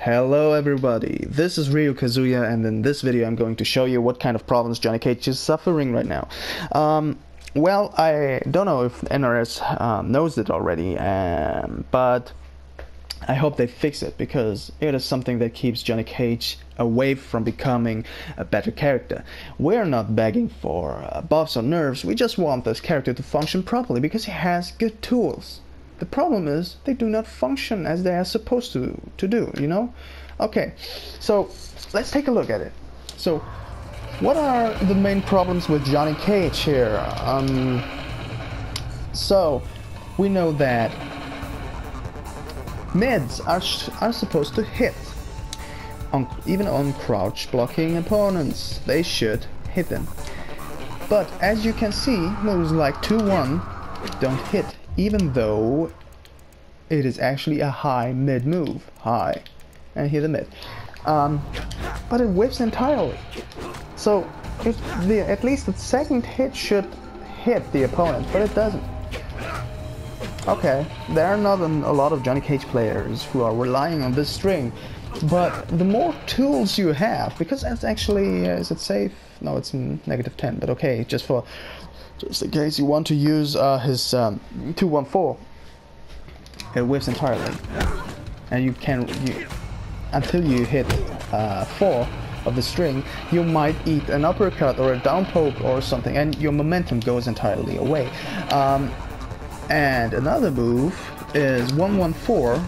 Hello everybody, this is RyuKazuya, and in this video I'm going to show you what kind of problems Johnny Cage is suffering right now. Well, I don't know if NRS knows it already, but I hope they fix it, because it is something that keeps Johnny Cage away from becoming a better character. We're not begging for buffs or nerfs, we just want this character to function properly, because he has good tools. The problem is, they do not function as they are supposed to do, you know? Okay, so let's take a look at it. So, what are the main problems with Johnny Cage here? So, we know that mids are supposed to hit. Even on crouch blocking opponents, they should hit them. But as you can see, moves like 2-1 don't hit, even though it is actually a high mid move. High. And here the mid. But it whiffs entirely. So at least the second hit should hit the opponent, but it doesn't. Okay, there are not a lot of Johnny Cage players who are relying on this string, but the more tools you have, because that's actually, is it safe? No, it's -10, but okay, just in case you want to use his 214, it whiffs entirely, and until you hit 4 of the string, you might eat an uppercut or a down poke or something, and your momentum goes entirely away. And another move is 114,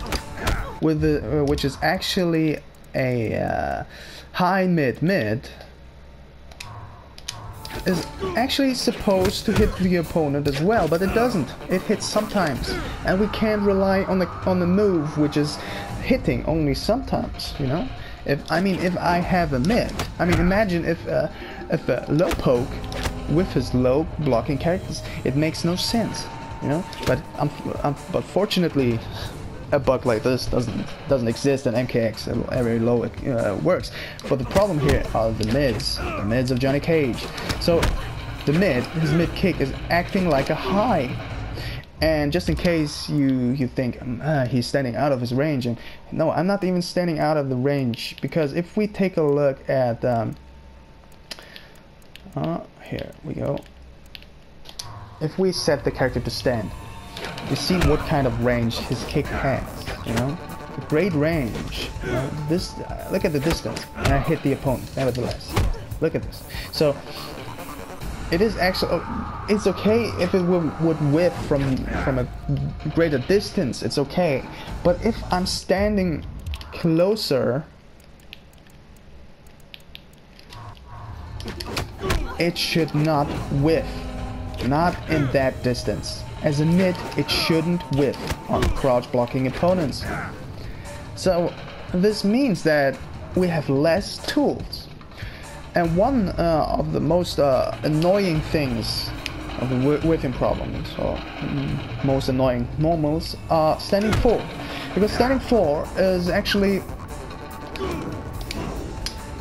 with which is actually a high mid. Is actually supposed to hit the opponent as well, but it doesn't. It hits sometimes, and we can't rely on the move which is hitting only sometimes. You know, if I have a mid, imagine if a low poke with his low blocking characters, it makes no sense. You know, but fortunately, a bug like this doesn't exist in MKX. Every low works. But the problem here are the mids of Johnny Cage. So his mid kick is acting like a high. And just in case you think he's standing out of his range, and no, I'm not even standing out of the range, because if we take a look at here we go. If we set the character to stand, you see what kind of range his kick has, you know? Great range. You know? This, look at the distance, and I hit the opponent, nevertheless. Look at this. So, it is actually, it's okay if it would whip from a greater distance, it's okay. But if I'm standing closer, it should not whiff. Not in that distance. As a mid, it shouldn't whiff on crouch blocking opponents. So this means that we have less tools. And one of the most annoying things of the whiffing problems, or most annoying normals, are standing 4. Because standing 4 is actually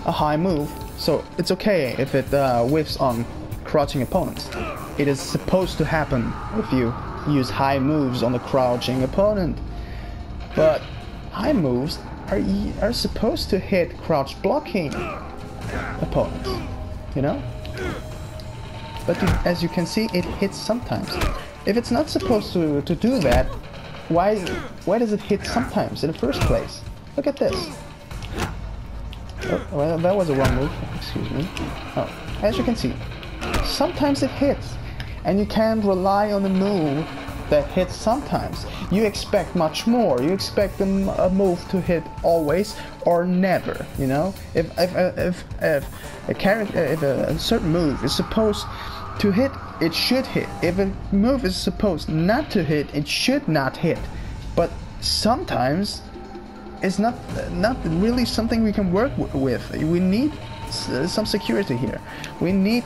a high move, so it's okay if it whiffs on crouching opponents. It is supposed to happen if you use high moves on the crouching opponent. But high moves are supposed to hit crouch blocking opponents, you know? But as you can see, it hits sometimes. If it's not supposed to do that, why does it hit sometimes in the first place? Look at this. Oh, well, that was a wrong move. Excuse me. Oh, as you can see, sometimes it hits. And you can't rely on a move that hits sometimes. You expect much more. You expect a move to hit always or never. You know, if a certain move is supposed to hit, it should hit. If a move is supposed not to hit, it should not hit. But sometimes it's not really something we can work with. We need some security here. We need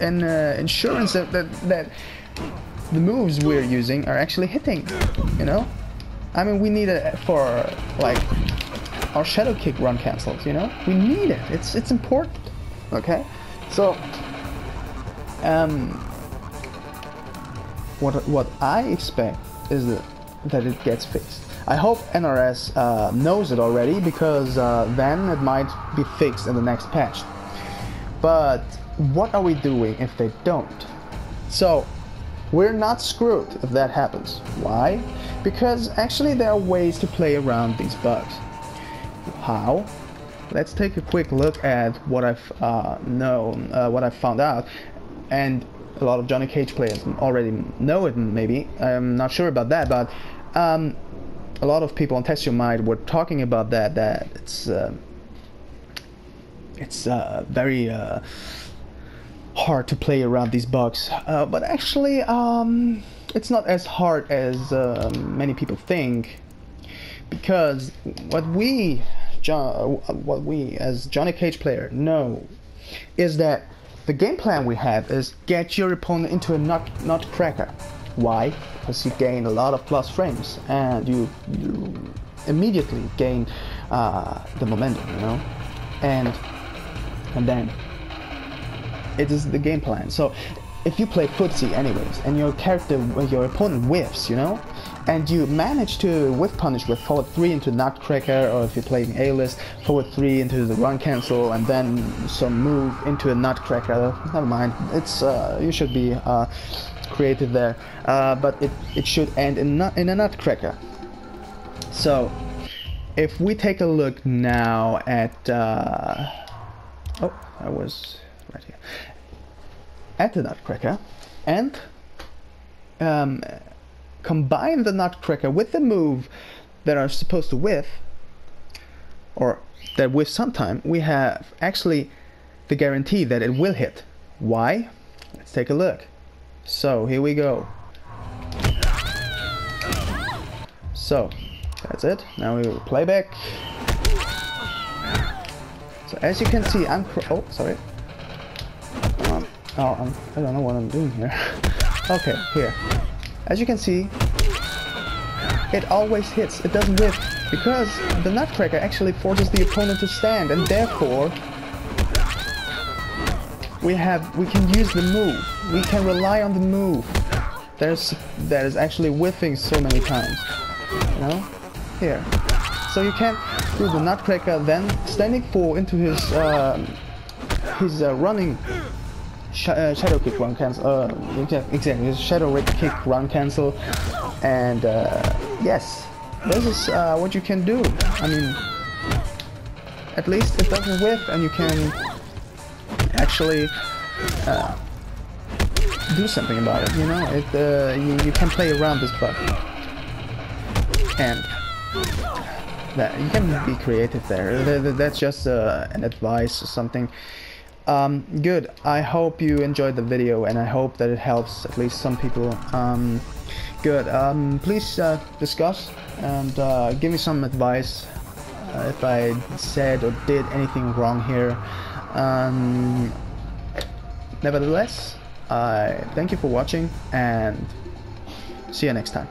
and insurance that the moves we're using are actually hitting, you know? We need it for, like, our shadow kick run cancels, you know? We need it. It's important, okay? So, what I expect is that it gets fixed. I hope NRS knows it already, because then it might be fixed in the next patch. But what are we doing if they don't? So we're not screwed if that happens. Why? Because actually there are ways to play around these bugs. How? Let's take a quick look at what I've what I've found out, and a lot of Johnny Cage players already know it. Maybe I'm not sure about that, but a lot of people on Test Your Mind were talking about that. That it's very hard to play around these bugs, but actually it's not as hard as many people think, because what we as Johnny Cage player know is that the game plan we have is get your opponent into a nutcracker. Why? Because you gain a lot of plus frames and you immediately gain the momentum, you know, and then it is the game plan. So if you play footsie anyways, and your opponent whiffs, you know, and you manage to whiff punish with forward 3 into nutcracker, or if you're playing A-list, forward 3 into the run cancel, and then some move into a nutcracker, never mind, it's you should be creative there, but it should end in a nutcracker. So if we take a look now at oh, I was right here at the nutcracker, and combine the nutcracker with the move that are supposed to whiff, or that whiff sometime, we have actually the guarantee that it will hit. Why? Let's take a look. So here we go. So that's it. Now we will play back. So as you can see, I'm oh, sorry. I don't know what I'm doing here. Okay, here. As you can see, it always hits. It doesn't whiff, because the nutcracker actually forces the opponent to stand, and therefore we can use the move. We can rely on the move. That is actually whiffing so many times. You know, here. So you can do the nutcracker, then standing full into his running shadow kick run cancel. Exactly, his shadow kick run cancel, and yes, this is what you can do. I mean, at least it doesn't whiff, and you can actually do something about it. You know, you can play around this bug, and that you can be creative there. That's just an advice or something. Good. I hope you enjoyed the video, and I hope that it helps at least some people. Good. Please discuss and give me some advice if I said or did anything wrong here. Nevertheless, I thank you for watching, and see you next time.